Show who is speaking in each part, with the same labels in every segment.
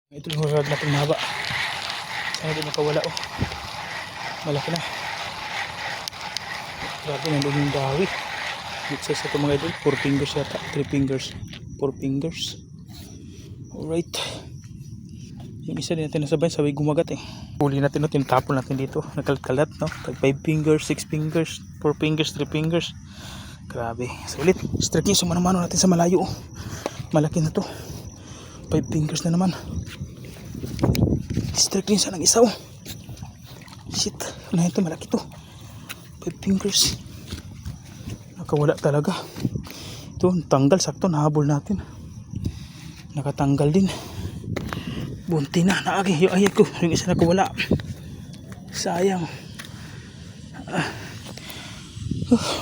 Speaker 1: Ito yung rod natin mahaba. Sana di makawala oh. Malaki na. Grabe, nandun yung dawi. Big size ito mga idol. 4 fingers yata. 3 fingers. 4 fingers. Alright. Yung isa din natin nasabay. Sabay gumagat eh. Huli natin no. Tinatapon natin dito. Nakalat-kalat no. 5 fingers, 6 fingers, 4 fingers, 3 fingers. Grabe. Sulit. Strike yung sumano-mano natin sa malayo oh. Malaki na to. 5 fingers na naman. Strike din sana ng isa oh. Shit. Unahin to. Malaki to. 5 fingers. Nakawala talaga. Ito. Tanggal. Sakto. Nahabol natin. Nakatanggal din. Bunti na. Naagi. Yung ayat ko. Yung isa nakawala. Sayang.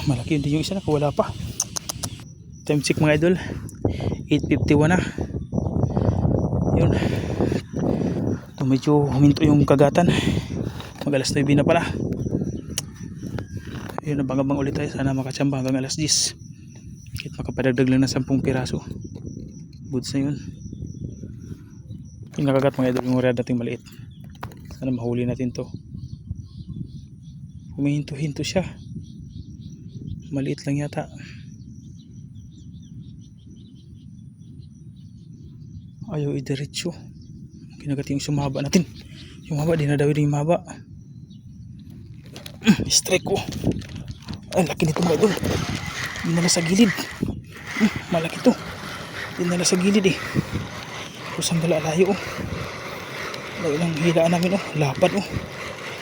Speaker 1: Malaki din yung isa nakawala pa. Time check mga idol. 8:51 na. Yun. Ito medyo huminto yung kagatan. Mag-alas 9 na pala. Yun, abang-abang ulit tayo. Sana makatsamba hanggang alas 10. Kahit makapadagdag lang na 10 piraso. Goods na yun. Yung nakagat mga idol, yung rad nating maliit. Sana mahuli natin to. Humihinto-hinto siya. Maliit lang yata. Ayaw idiretso. Kinagat yung sumaba natin. Yung haba, dinadawi din yung haba. Strike ko. Ay, laki nito mga idol. Dinala sa gilid. Malaki to. Dinala sa gilid eh. Kusang dala layo oh. Layo lang hilaan namin oh. Lapad oh.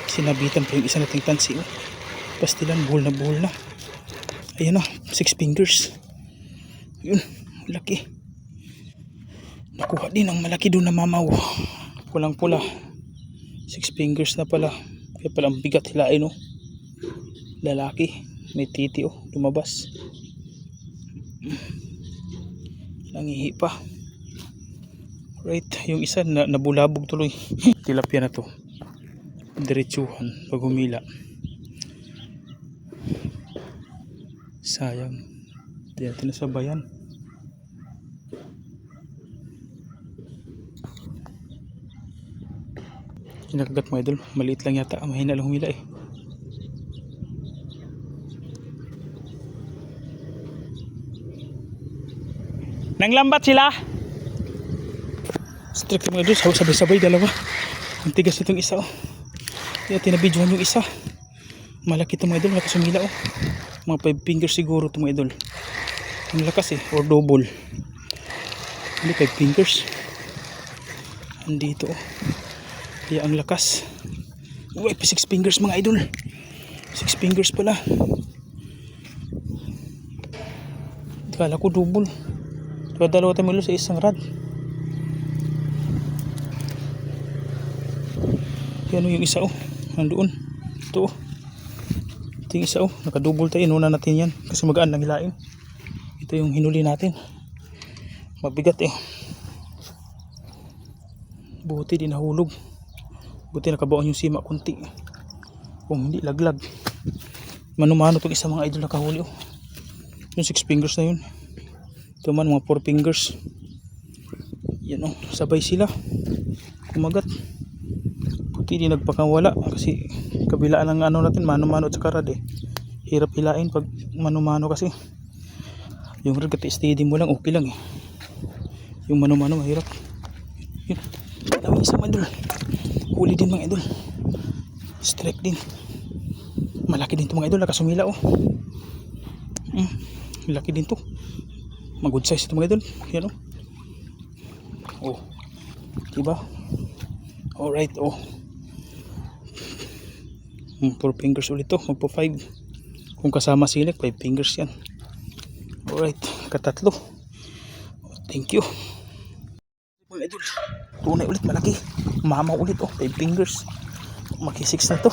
Speaker 1: Sinabitan pa yung isa nating tansi oh. Pastilan, buhol na. Ayan oh, 6 fingers. Yun, laki. Nakuha din ang malaki doon na mamaw. Pulang pula. 6 fingers na pala. Kaya pala ang bigat hilain oh. Lalaki. May titi oh. Lumabas. Nangihi pa. Right. Yung isa nabulabog tuloy. Tilapia na to. Diretsuhan pag humila. Sayang. Hindi natin nasabayan. Kinakagat mo idol. Maliit lang yata. Mahina lang humila eh. Nanglambat sila. Strict mga idol. Sabay-sabay dalawa. Ang tigas itong isa oh. Kaya tinabidyohan yung isa. Malaki itong mga idol. Malakas humila oh. Mga 5 fingers siguro itong mga idol. Ang lakas eh. Or double. Hindi 5 fingers. Andito oh. Kaya ang lakas. Uy, 6 fingers mga idol. 6 fingers pala. Kala ko double. Kaya dalawa tayo sa isang rad. Yan yung isa oh. Nandoon. Ito oh. Ito yung isa oh. Nakadouble tayo. Inuna natin yan. Kasi magaan lang hilain. Ito yung hinuli natin. Mabigat eh. Buti din nahulog. Buti nakabaon yung sima kunti. Kung hindi laglag. Mano-mano itong isa mga idol nakahuli oh. Yung 6 fingers na yun. Ito man mga 4 fingers. Yan oh. Sabay sila. Kumagat. Buti di nagpakawala. Kasi kabilaan ng ano natin. Mano-mano at saka rad eh. Hirap hilain pag mano-mano kasi. Yung rad kati steady mo lang okay lang eh. Yung mano-mano mahirap. Yun. Dami isang idol. Huli din mga idol. Strike din. Malaki din to mga idol. Nakasumila oh. Malaki din to. Mag-good size ito mga idol. Yan oh. Oh. Diba? Alright oh. 4 fingers ulit to. Magpo 5. Kung kasama silik 5 fingers yan. Alright. Katatlo. Thank you. Mga idol. Tunay ulit malaki. Mamaw ulit oh. 5 fingers. Maki 6 na to.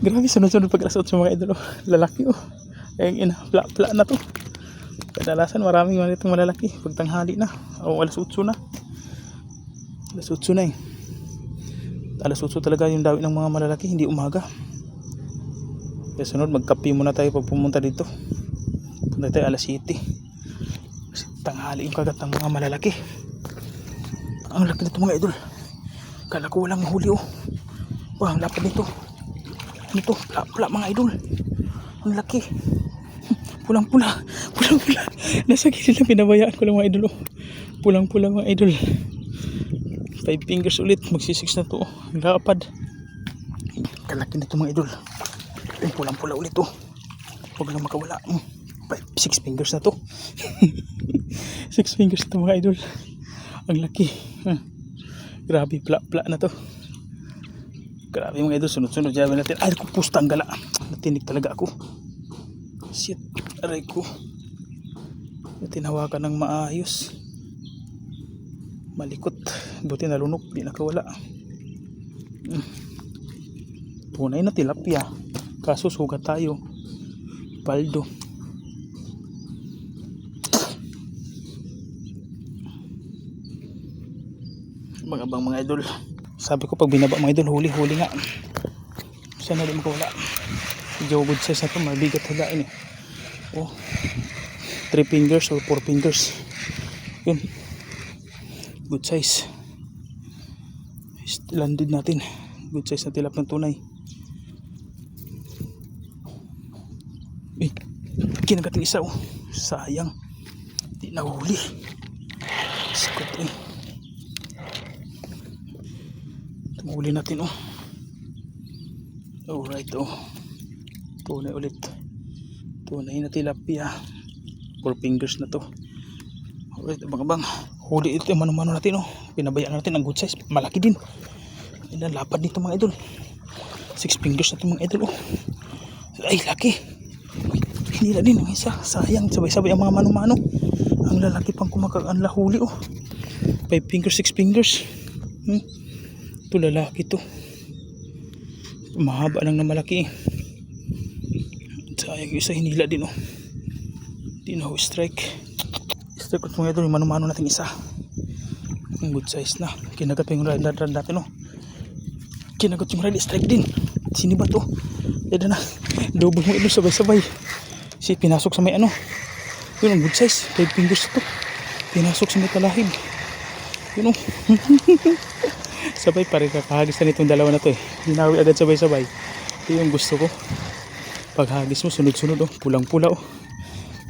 Speaker 1: Grabe sunod-sunod pag alas 8 mga idol oh. Lalaki oh. Ayun ina. Pla na to. Kadalasan maraming mga itong malalaki. Pag tanghali na. O alas 8 na. Alas 8 na eh. Alas 8 talaga yung dawi ng mga malalaki. Hindi umaga. Kaya sunod magkape muna tayo pag pumunta dito. Punta tayo alas 7. Kasi tanghali yung kagat ng mga malalaki. Ang laki nito mga idol. Kala ko walang huli oh. Wah, ang lapad nito. Ano to? Pula mga idol. Ang laki. Pulang-pula. Pulang-pula. Nasa gilid lang, pinabayaan ko lang mga idol oh. Pulang-pula mga idol. 5 fingers ulit. Magsisix na to oh. Ang lapad. Kalaki nito mga idol. Yung pulang-pula ulit oh. Huwag lang makawala. 6 fingers na to. 6 fingers na to mga idol. Ang laki. Grabe, pla na to. Grabe mga idol, sunod-sunod jaban natin. Ay, pusta ang gala. Natinig talaga ako. Shit, aray ko. Tinawakan ng maayos. Malikot. Buti nalunok, di nakawala. Tunay na tilapia. Kaso sugat tayo. Paldo. Mga idol, sabi ko pag binaba mga idol, huli nga. Sana di makawala. Medyo good size na ito, mabigat halain eh. Oh, 3 fingers or 4 fingers. Yun, good size. Landed natin. Good size na tilapia ng tunay. Kinagat ng isa oh. Sayang, di nahuli. Sikot eh. Uli natin oh. Alright oh. Tunay ulit. Tunay na tilapia. 4 fingers na to. Alright, abang-abang. Huli ito yung mano-mano natin oh. Pinabayaan natin ang good size. Malaki din. Yan ang lapad nito mga idol. 6 fingers na ito mga idol oh. Ay, laki. Hinila din ang isa. Sayang, sabay-sabay ang mga mano-mano. Ang lalaki pang kumakagaan huli oh. 5 fingers, 6 fingers. Ito lalaki to. Mahaba lang na malaki. Sayang yung isa, hinila din oh. Di na ho strike. Strike ko mga idol, yung mano-mano natin isa. Ang good size na. Kinagat pa yung rad natin oh. Kinagat yung rad, strike din. Sinibat oh. Dada na. Double mo idol, sabay-sabay. Si pinasok sa may ano. Yun ang good size. 5 fingers ito. Pinasok sa may talahib. Yun oh. Sabay pa rin kakahagis na nitong dalawa na to eh. Hinawi agad sabay-sabay. Ito yung gusto ko. Paghagis mo sunod-sunod oh. Pulang-pula oh.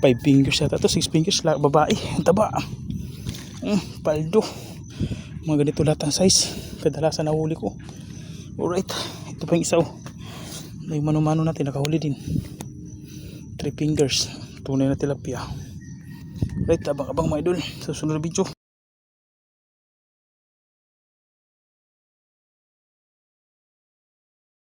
Speaker 1: 5 fingers yata to. 6 fingers. Babae. Ang taba. Paldo. Mga ganito lahat ang size. Kadalasan na huli ko. Alright. Ito pa yung isa oh. May mano-mano natin. Nakahuli din. 3 fingers. Tunay na tilapia. Alright. Abang-abang mga idol. Sa sunod na video.